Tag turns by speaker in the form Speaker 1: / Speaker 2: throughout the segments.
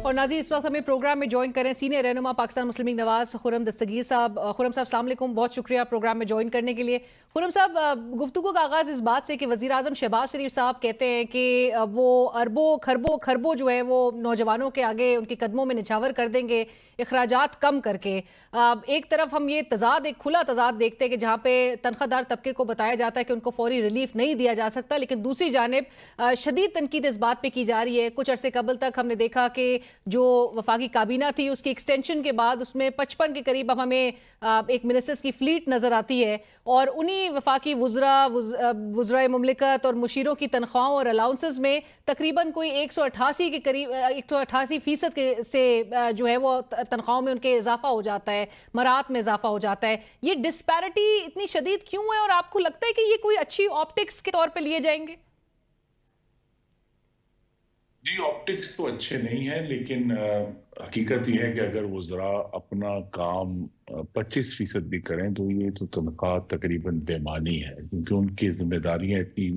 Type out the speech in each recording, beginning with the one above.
Speaker 1: और नाज़रीन इस वक्त हमें प्रोग्राम में ज्वाइन करें सीनियर रहनुमा पाकिस्तान मुस्लिम लीग नवाज खुर्रम दस्तगीर साहब। खुर्रम साहब अस्सलाम वालेकुम, बहुत शुक्रिया प्रोग्राम में ज्वाइन करने के लिए। खुर्रम साहब, गुफ्तगू का आगाज़ इस बात से कि वज़ीर आज़म शहबाज शरीफ साहब कहते हैं कि वो अरबों खरबों खरबों जो है वो नौजवानों के आगे उनके कदमों में निछावर कर देंगे अखराजात कम करके। एक तरफ हम ये तजाद, एक खुला तजाद देखते हैं कि जहाँ पे तनख्वाहदार तबके को बताया जाता है कि उनको फौरी रिलीफ नहीं दिया जा सकता, लेकिन दूसरी जानिब शदीद तनकीद इस बात पे की जा रही है। कुछ अरसे कबल तक हमने देखा कि जो वफाकी काबीना थी उसकी एक्सटेंशन के बाद उसमें 55 के करीब अब हमें एक मिनिस्टर्स की फ्लीट नज़र आती है, और उन्हीं वफाकी वुज़राए मुमलिकत और मुशीरों की तनख्वाहों और अलाउंसेस में तकरीबन कोई 188 के करीब 188% से जो है वो तनख्वाहों में उनके इजाफा हो जाता है, मरात में इजाफा हो जाता है। ये डिस्पैरिटी इतनी शदीद क्यों है, और आपको लगता है कि ये कोई अच्छी ऑप्टिक्स के तौर पे लिए जाएंगे?
Speaker 2: जी, ऑप्टिक्स तो अच्छे नहीं है, लेकिन हकीकत यह है कि अगर वो जरा अपना काम 25% भी करें तो ये तो तनख्वाह तकरीबन बेमानी है, क्योंकि उनकी जिम्मेदारियां इतनी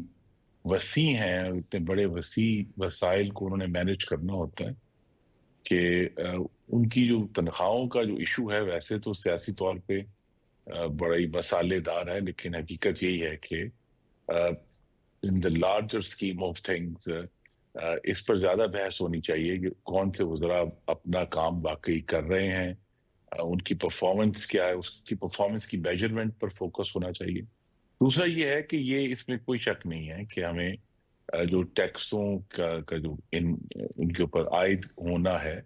Speaker 2: वसी हैं, इतने बड़े वसी वसाइल को उन्होंने मैनेज करना होता है कि उनकी जो तनख्वाहों का जो इशू है वैसे तो सियासी तौर पे बड़ा ही मसालेदार है, लेकिन हकीकत यही है कि in the larger scheme of things इस पर ज्यादा बहस होनी चाहिए कि कौन से वज़रा अपना काम वाकई कर रहे हैं, उनकी परफॉर्मेंस क्या है, उसकी परफॉर्मेंस की मेजरमेंट पर फोकस होना चाहिए। दूसरा ये है कि ये इसमें कोई शक नहीं है कि हमें जो टैक्सों का जो उनके ऊपर आयद होना है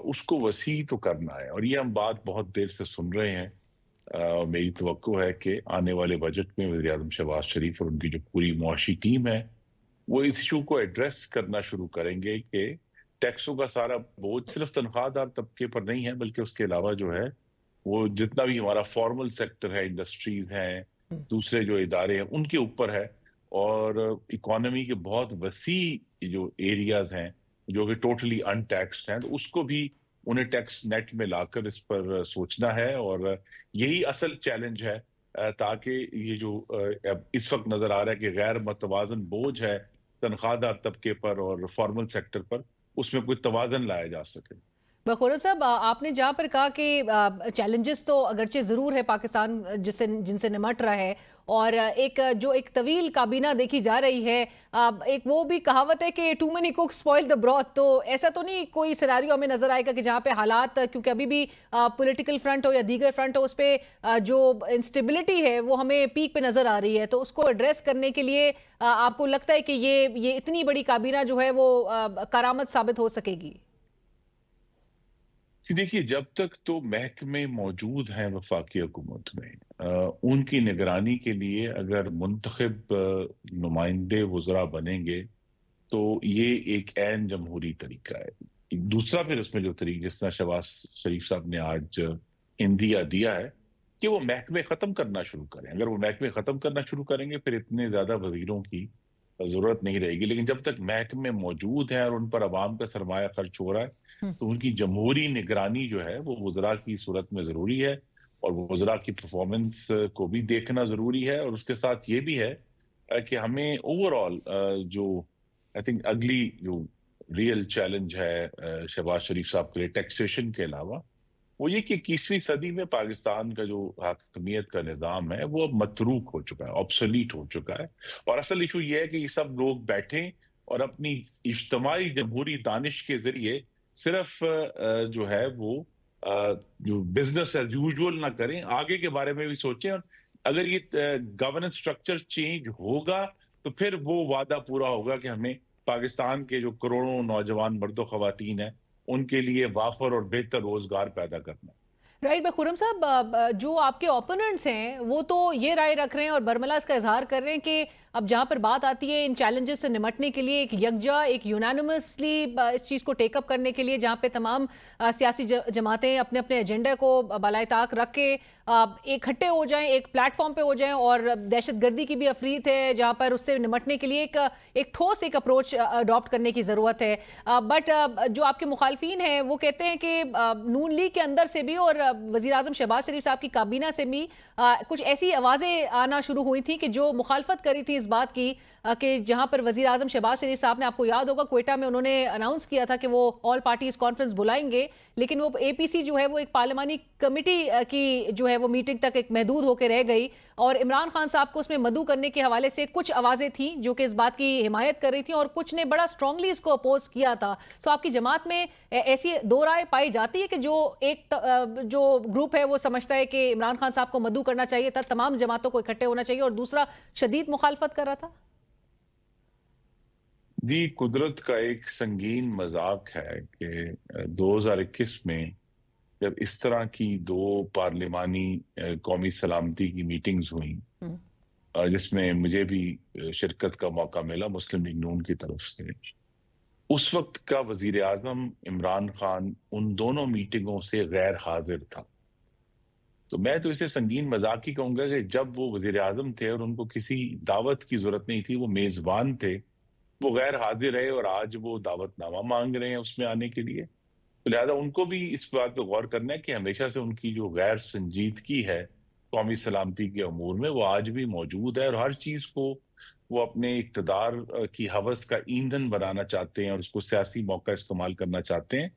Speaker 2: उसको वसी तो करना है, और ये हम बात बहुत देर से सुन रहे हैं। मेरी तवक्को है कि आने वाले बजट में वज़ीर आज़म शहबाज शरीफ और उनकी जो पूरी मुआशी टीम है वो इस इशू को एड्रेस करना शुरू करेंगे कि टैक्सों का सारा बोझ सिर्फ तनख्वाहदार तबके पर नहीं है, बल्कि उसके अलावा जो है वो जितना भी हमारा फॉर्मल सेक्टर है, इंडस्ट्रीज हैं, दूसरे जो इदारे हैं, उनके ऊपर है। और इकोनॉमी के बहुत वसी जो एरियाज हैं जो कि टोटली अनटैक्स्ड हैं, तो उसको भी उन्हें टैक्स नेट में लाकर इस पर सोचना है, और यही असल चैलेंज है ताकि ये जो अब इस वक्त नजर आ रहा है कि गैर मतवाजन बोझ है तनख्वाहदार तबके पर और फॉर्मल सेक्टर पर, उसमें कोई तवाज़न लाया जा सके।
Speaker 1: खुर्रम साहब, आपने जहाँ पर कहा कि चैलेंजेस तो अगरचे ज़रूर है पाकिस्तान जिनसे निमट रहा है, और एक तवील काबीना देखी जा रही है। एक वो भी कहावत है कि too many cooks spoil the broth, तो ऐसा तो नहीं कोई सिनेरियो हमें नजर आएगा कि जहाँ पे हालात, क्योंकि अभी भी पॉलिटिकल फ्रंट हो या दीगर फ्रंट हो, उस पर जो इंस्टेबिलिटी है वो हमें पीक पे नजर आ रही है, तो उसको एड्रेस करने के लिए आपको लगता है कि ये इतनी बड़ी काबीना जो है वो करामत साबित हो सकेगी?
Speaker 2: कि देखिए, जब तक तो महकमे मौजूद हैं वफाकी हुकूमत में, उनकी निगरानी के लिए अगर मुंतखब नुमाइंदे वज़रा बनेंगे तो ये एक ऐन जमहूरी तरीका है। दूसरा फिर उसमें जो तरीका जिस तरह शहबाज शरीफ साहब ने आज इंदिया दिया है कि वो महकमे खत्म करना शुरू करें। अगर वो महकमे खत्म करना शुरू करेंगे फिर इतने ज्यादा वजीरों की जरूरत नहीं रहेगी, लेकिन जब तक महकमे मौजूद हैं और उन पर अवाम का सरमाया खर्च हो रहा है तो उनकी जमहूरी निगरानी जो है वो वज़रा की सूरत में जरूरी है, और वज़रा की परफॉर्मेंस को भी देखना जरूरी है। और उसके साथ ये भी है कि हमें ओवरऑल जो आई थिंक अगली जो रियल चैलेंज है शहबाज शरीफ साहब के लिए टैक्सेशन के अलावा, वो ये कि 21वीं सदी में पाकिस्तान का जो हाकमियत का निज़ाम है वो अब मतरूक हो चुका है, ऑब्सोलीट हो चुका है। और असल इशू ये है कि ये सब लोग बैठें और अपनी इज्तिमाई जमहूरी दानिश के जरिए सिर्फ जो है वो जो बिजनेस एज यूजुअल ना करें, आगे के बारे में भी सोचें। और अगर ये गवर्नेंस स्ट्रक्चर चेंज होगा तो फिर वो वादा पूरा होगा कि हमें पाकिस्तान के जो करोड़ों नौजवान मर्दों खवातीन हैं उनके लिए वाफर और बेहतर रोजगार पैदा करना।
Speaker 1: राइट। खुर्रम साहब, जो आपके ओपोनेंट्स हैं वो तो ये राय रख रहे हैं और बरमला इसका इजहार कर रहे हैं कि अब जहां पर बात आती है इन चैलेंजेस से निमटने के लिए एक यकजा, एक यूनानिमसली इस चीज़ को टेकअप करने के लिए, जहां पे तमाम सियासी जमातें अपने अपने एजेंडे को बालाए ताक रख के इकट्ठे हो जाएं, एक प्लेटफॉर्म पे हो जाएं, और दहशत गर्दी की भी अफरीत है जहां पर उससे निमटने के लिए एक ठोस एक अप्रोच अडॉप्ट करने की ज़रूरत है। बट जो आपके मुखालफीन हैं वो कहते हैं कि नून लीग के अंदर से भी और वज़ीर आज़म शहबाज शरीफ साहब की काबीना से भी कुछ ऐसी आवाज़ें आना शुरू हुई थी कि जो मुखालफत करी थी इस इस बात की कि जहां पर वजीर आजम शहबाज शरीफ साहब ने, आपको याद होगा, क्वेटा में उन्होंने अनाउंस किया था कि वो ऑल पार्टीज कॉन्फ्रेंस बुलाएंगे, लेकिन वो एपीसी जो है वो एक पार्लिमानी कमेटी की जो है वो मीटिंग तक एक महदूद होकर रह गई, और इमरान खान साहब को उसमें मदऊ करने के हवाले से कुछ आवाजें थी जो कि इस बात की हिमायत कर रही थी और कुछ ने बड़ा स्ट्रांगली इसको अपोज किया था। सो आपकी जमात में ऐसी दो राय पाई जाती है कि जो जो ग्रुप है वो समझता है कि इमरान खान साहब को मदऊ करना चाहिए था, तमाम जमातों को इकट्ठे होना चाहिए, और दूसरा शदीद मुखालफत कर रहा था?
Speaker 2: जी, कुदरत का एक संगीन मजाक है कि 2021 में जब इस तरह की दो पार्लिमानी कौमी सलामती की मीटिंग्स हुई, जिसमें मुझे भी शिरकत का मौका मिला मुस्लिम लीग नून की तरफ से, उस वक्त का वजीर आजम इमरान खान उन दोनों मीटिंगों से गैर हाजिर था। तो मैं तो इसे संगीन मजाक ही कहूंगा कि जब वो वजीर आजम थे और उनको किसी दावत की जरूरत नहीं थी, वो मेजबान थे, वो गैर हाजिर रहे और आज वो दावतनामा मांग रहे हैं उसमें आने के लिए। तो लिहाजा उनको भी इस बात पर गौर करना है कि हमेशा से उनकी जो गैर संजीदगी है कौमी सलामती के अमूर में, वो आज भी मौजूद है, और हर चीज को वो अपने इक्तदार की हवस का ईंधन बनाना चाहते हैं और उसको सियासी मौका इस्तेमाल करना चाहते हैं।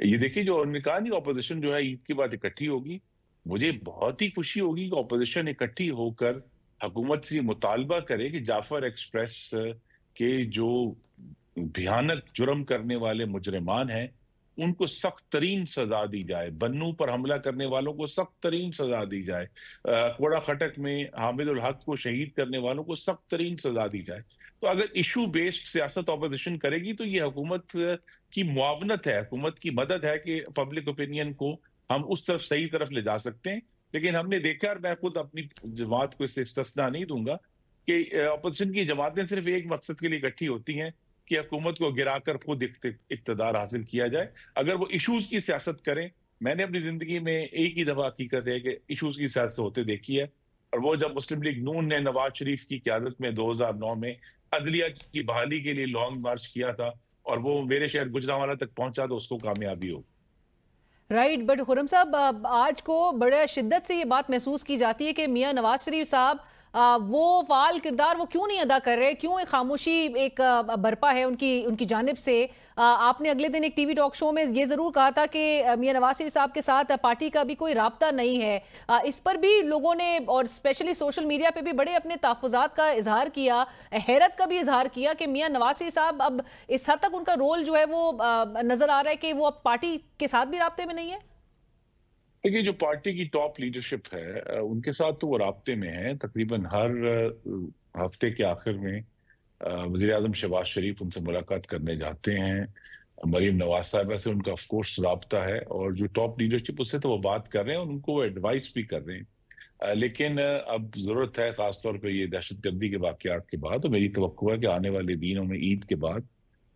Speaker 2: ये देखिए, जो उन्होंने कहा नहीं, अपोजिशन जो है ईद के बाद इकट्ठी होगी, मुझे बहुत ही खुशी होगी कि अपोजिशन इकट्ठी होकर हुकूमत से मुतालबा करे कि जाफर एक्सप्रेस के जो भयानक जुर्म करने वाले मुजरिमान हैं उनको सख्त तरीन सजा दी जाए, बन्नू पर हमला करने वालों को सख्त तरीन सजा दी जाए, कोड़ा खटक में हामिदुल हक को शहीद करने वालों को सख्त तरीन सजा दी जाए। तो अगर इशू बेस्ड सियासत ऑपोजिशन करेगी तो ये हुकूमत की मुआवनत है, हुकूमत की मदद है कि पब्लिक ओपिनियन को हम उस तरफ सही तरफ ले जा सकते हैं। लेकिन हमने देखा, और मैं खुद अपनी जमात को इससे इस्तिस्ना नहीं दूंगा, कि अपोजिशन की जमातें सिर्फ एक मकसद के लिए इकट्ठी होती हैं कि हुकूमत को गिराकर खुद इक्तदार हासिल किया जाए। अगर वो इशूज की सियासत करें, मैंने अपनी जिंदगी में एक ही दफा हकीकत है कि इशूज की सियासत होते देखी है, और वो जब मुस्लिम लीग नून ने नवाज शरीफ की क़यादत में 2009 में अदलिया की बहाली के लिए लॉन्ग मार्च किया था और वो मेरे शहर गुजरांवाला तक पहुंचा, तो उसको कामयाबी हो।
Speaker 1: राइट, बट खुर्रम साहब, आज को बड़े शिद्दत से ये बात महसूस की जाती है कि मियां नवाज शरीफ साहब वो फाल किरदार वो क्यों नहीं अदा कर रहे, क्यों एक खामोशी एक बरपा है उनकी उनकी जानिब से। आपने अगले दिन एक टीवी टॉक शो में ये ज़रूर कहा था कि मियां नवाज शरीफ साहब के साथ पार्टी का भी कोई राब्ता नहीं है। इस पर भी लोगों ने, और स्पेशली सोशल मीडिया पे भी, बड़े अपने तहफ़्फ़ुज़ात का इजहार किया, हैरत का भी इजहार किया कि मियां नवाज शरीफ साहब अब इस हद तक उनका रोल जो है वो नज़र आ रहा है कि वो अब पार्टी के साथ भी राब्ते में नहीं है।
Speaker 2: देखिए, जो पार्टी की टॉप लीडरशिप है उनके साथ तो वो राब्ते में है। तकरीबन हर हफ्ते के आखिर में वज़ीर आज़म शहबाज शरीफ उनसे मुलाकात करने जाते हैं। मरीम नवाज साहिबा से उनका ऑफ कोर्स राब्ता है, और जो टॉप लीडरशिप उससे तो वो बात कर रहे हैं और उनको वो एडवाइस भी कर रहे हैं। लेकिन अब जरूरत है, खासतौर पर ये दहशतगर्दी के वाकयात के बाद, तो मेरी तवक्को है कि आने वाले दिनों में ईद के बाद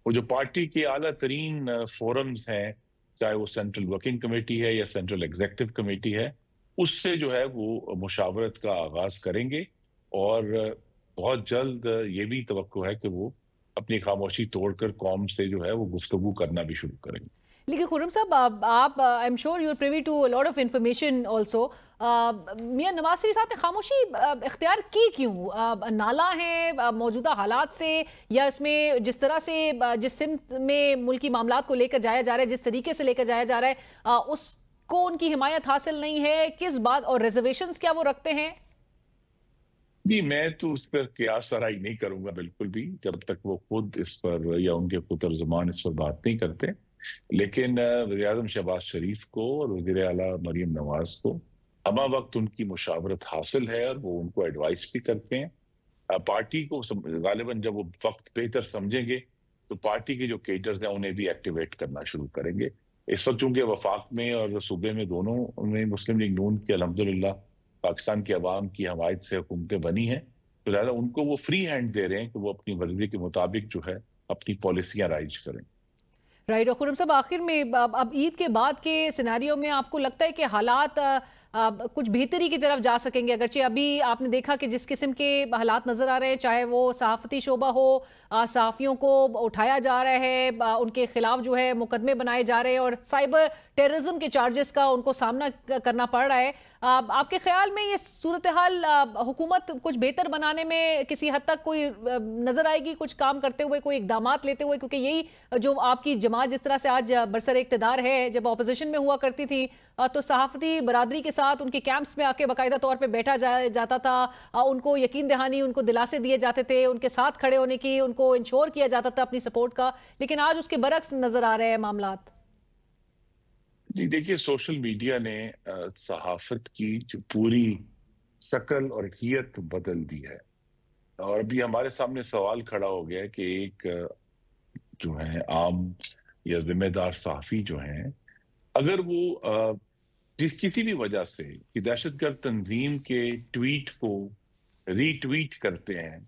Speaker 2: वो जो पार्टी के आला तरीन फोरम्स हैं, चाहे वो सेंट्रल वर्किंग कमेटी है या सेंट्रल एग्जीक्यूटिव कमेटी है, उससे जो है वो मुशावरत का आगाज करेंगे, और बहुत जल्द ये भी तवक्को है कि वो अपनी खामोशी तोड़कर कौम से जो है वो गुफ्तगू करना भी शुरू करेंगे।
Speaker 1: लेकिन खुर्रम साहब, आप I am sure you are privy to lot of information also. मियां नवाज शरीफ साहब ने खामोशी इख्तियार की क्यों? नाला है मौजूदा हालात से, या इसमें जिस तरह से जिस सिमत में मुल्की मामलात को लेकर जाया जा रहा है, जिस तरीके से लेकर जाया जा रहा है, उसको उनकी हिमायत हासिल नहीं है? किस बात, और रिजर्वेशंस क्या वो रखते हैं?
Speaker 2: जी, मैं तो उस पर कियास सराई नहीं करूंगा बिल्कुल भी, जब तक वो खुद इस पर या उनके पुतर्जुमान इस पर बात नहीं करते। लेकिन वज़ीर आज़म शहबाज शरीफ को और वज़ीर आला मरीम नवाज को हमा वक्त उनकी मुशावरत हासिल है, और वो उनको एडवाइस भी करते हैं। पार्टी को गालिबन जब वो वक्त बेहतर समझेंगे तो पार्टी के जो केडर्स हैं उन्हें भी एक्टिवेट करना शुरू करेंगे। इस वक्त चूंकि वफाक में और सूबे में दोनों में मुस्लिम लीग नून की अल्हम्दुलिल्लाह पाकिस्तान की आवाम की हमायत से हुकूमतें बनी हैं, तो लिहाजा उनको वो फ्री हैंड दे रहे हैं कि वो अपनी मर्जी के मुताबिक जो है अपनी पॉलिसियां राइज करें।
Speaker 1: राइट, और खुर्रम साहब, आखिर में अब ईद के बाद के सिनेरियो में आपको लगता है कि हालात कुछ बेहतरी की तरफ जा सकेंगे? अगरचे अभी आपने देखा कि जिस किस्म के हालात नजर आ रहे हैं, चाहे वो सहाफती शोबा हो, सहाफियों को उठाया जा रहा है, उनके खिलाफ जो है मुकदमे बनाए जा रहे हैं, और साइबर टेररिज्म के चार्जेस का उनको सामना करना पड़ रहा है। آپ کے خیال میں یہ صورتحال حکومت کچھ بہتر بنانے میں کسی حد تک کوئی نظر آئے گی، کچھ کام کرتے ہوئے، کوئی اقدامات لیتے ہوئے؟ کیونکہ یہی جو آپ کی جماعت جس طرح سے آج برسر اقتدار ہے، جب اپوزیشن میں ہوا کرتی تھی تو صحافتی برادری کے ساتھ ان کے کیمپس میں آ کے باقاعدہ طور پہ بیٹھا جاتا تھا، ان کو یقین دہانی، ان کو دلاسے دیے جاتے تھے، ان کے ساتھ کھڑے ہونے کی، ان کو انشور کیا جاتا تھا اپنی سپورٹ کا، لیکن آج اس کے برعکس نظر آ رہے ہیں معاملات۔
Speaker 2: جی دیکھیے، سوشل میڈیا نے صحافت کی جو پوری شکل اور حیت بدل دی ہے، اور ابھی ہمارے سامنے سوال کھڑا ہو گیا ہے کہ ایک جو ہے عام یا ذمہ دار صحافی جو ہیں، اگر وہ کسی بھی وجہ سے کہ دہشت گرد تنظیم کے ٹویٹ کو ری ٹویٹ کرتے ہیں،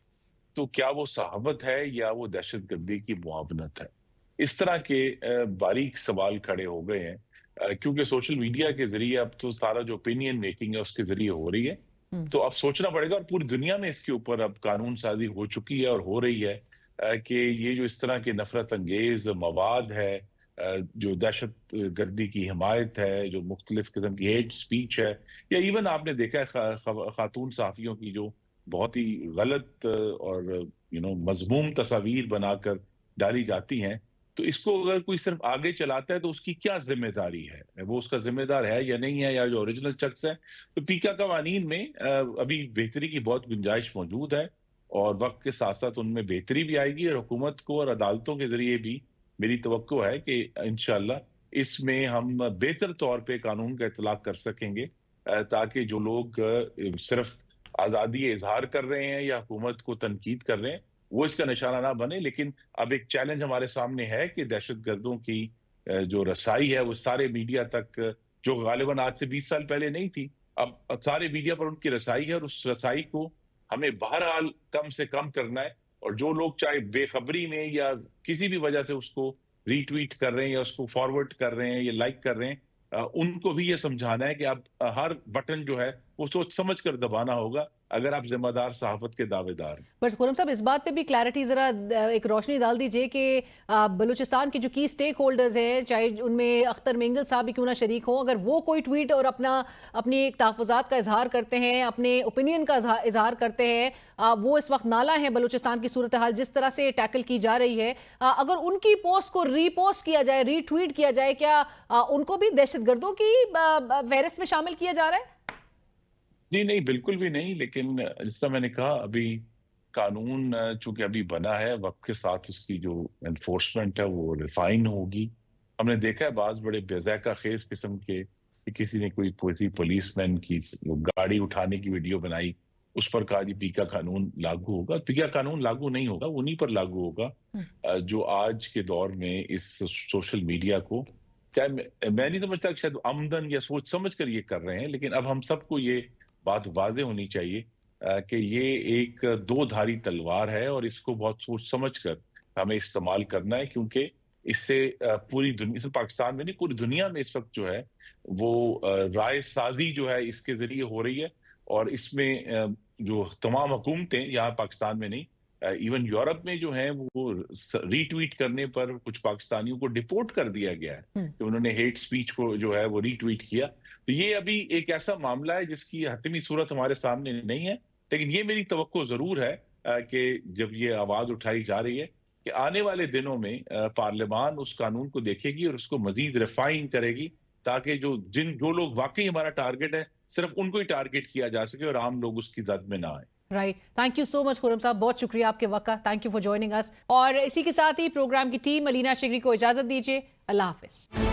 Speaker 2: تو کیا وہ صحافت ہے یا وہ دہشت گردی کی معاونت ہے؟ اس طرح کے باریک سوال کھڑے ہو گئے ہیں، کیونکہ سوشل میڈیا کے ذریعے اب تو سارا جو اوپینین میکنگ ہے اس کے ذریعے ہو رہی ہے، تو اب سوچنا پڑے گا، اور پوری دنیا میں اس کے اوپر اب قانون سازی ہو چکی ہے اور ہو رہی ہے کہ یہ جو اس طرح کے نفرت انگیز مواد ہے، جو دہشت گردی کی حمایت ہے، جو مختلف قسم کی ہیٹ سپیچ ہے، یا ایون آپ نے دیکھا ہے خاتون صحافیوں کی جو بہت ہی غلط اور مذموم تصاویر بنا کر ڈالی جاتی ہیں، تو اس کو اگر کوئی صرف آگے چلاتا ہے تو اس کی کیا ذمہ داری ہے؟ وہ اس کا ذمہ دار ہے یا نہیں ہے، یا جو اوریجنل شخص ہے؟ تو پیکا قوانین میں ابھی بہتری کی بہت گنجائش موجود ہے، اور وقت کے ساتھ ساتھ ان میں بہتری بھی آئے گی، اور حکومت کو اور عدالتوں کے ذریعے بھی میری توقع ہے کہ انشاءاللہ اس میں ہم بہتر طور پہ قانون کا اطلاق کر سکیں گے، تاکہ جو لوگ صرف آزادی اظہار کر رہے ہیں یا حکومت کو تنقید کر رہے ہیں وہ اس کا نشانہ نہ بنے۔ لیکن اب ایک چیلنج ہمارے سامنے ہے کہ دہشت گردوں کی جو رسائی ہے وہ سارے میڈیا تک، جو غالباً آج سے 20 سال پہلے نہیں تھی، اب سارے میڈیا پر ان کی رسائی ہے، اور اس رسائی کو ہمیں بہرحال کم سے کم کرنا ہے، اور جو لوگ چاہے بے خبری میں یا کسی بھی وجہ سے اس کو ری ٹویٹ کر رہے ہیں یا اس کو فارورڈ کر رہے ہیں یا لائک کر رہے ہیں، ان کو بھی یہ سمجھانا ہے کہ اب ہر بٹن جو ہے وہ سوچ سمجھ کر دبانا ہوگا اگر آپ ذمہ دار صحافت کے دعوے دار ہیں۔
Speaker 1: بس خرم صاحب، اس بات پہ بھی کلیئرٹی ذرا ایک روشنی ڈال دیجئے کہ بلوچستان کے جو کی سٹیک ہولڈرز ہیں، چاہے ان میں اختر مینگل صاحب بھی کیوں نہ شریک ہوں، اگر وہ کوئی ٹویٹ اور اپنی ایک تحفظات کا اظہار کرتے ہیں، اپنے اوپینین کا اظہار کرتے ہیں، وہ اس وقت نالا ہیں بلوچستان کی صورتحال جس طرح سے ٹیکل کی جا رہی ہے، اگر ان کی پوسٹ کو ری پوسٹ کیا جائے، ری ٹویٹ کیا جائے، کیا ان کو بھی دہشت گردوں کی فہرست میں شامل کیا جا رہا ہے؟
Speaker 2: جی نہیں، بالکل بھی نہیں، لیکن جس طرح میں نے کہا، ابھی قانون چونکہ ابھی بنا ہے، وقت کے ساتھ اس کی جو انفورسمنٹ ہے وہ ریفائن ہوگی۔ ہم نے دیکھا ہے بعض بڑے بے ذائقہ خیز قسم کے کہ کسی نے کوئی پولیس مین کی گاڑی اٹھانے کی ویڈیو بنائی، اس پر کہا جی پیکا قانون لاگو ہوگا۔ پیکا قانون لاگو نہیں ہوگا، انہی پر لاگو ہوگا جو آج کے دور میں اس سوشل میڈیا کو، چاہے میں نہیں سمجھتا کہ شاید عمدن یا سوچ سمجھ کر یہ کر رہے ہیں، لیکن اب ہم سب کو یہ بات واضح ہونی چاہیے کہ یہ ایک دو دھاری تلوار ہے، اور اس کو بہت سوچ سمجھ کر ہمیں استعمال کرنا ہے، کیونکہ اس سے پوری دنیا، سے پاکستان میں نہیں پوری دنیا میں اس وقت جو ہے وہ رائے سازی جو ہے اس کے ذریعے ہو رہی ہے، اور اس میں جو تمام حکومتیں، یہاں پاکستان میں نہیں، ایون یورپ میں جو ہیں وہ ری ٹویٹ کرنے پر کچھ پاکستانیوں کو ڈیپورٹ کر دیا گیا ہے کہ انہوں نے ہیٹ سپیچ کو جو ہے وہ ری ٹویٹ کیا۔ تو یہ ابھی ایک ایسا معاملہ ہے جس کی حتمی صورت ہمارے سامنے نہیں ہے، لیکن یہ میری توقع ضرور ہے کہ جب یہ آواز اٹھائی جا رہی ہے کہ آنے والے دنوں میں پارلیمان اس قانون کو دیکھے گی اور اس کو مزید ریفائن کرے گی، تاکہ جو لوگ واقعی ہمارا ٹارگٹ ہے صرف ان کو ہی ٹارگٹ کیا جا سکے اور عام لوگ اس کی زد میں نہ آئیں۔
Speaker 1: رائٹ، تھینک یو سو مچ خرم صاحب، بہت شکریہ آپ کے وقت کا، تھینک یو فار جوائننگ اس، اور اسی کے ساتھ ہی پروگرام کی ٹیم علینا شگری کو اجازت دیجیے، اللہ حافظ۔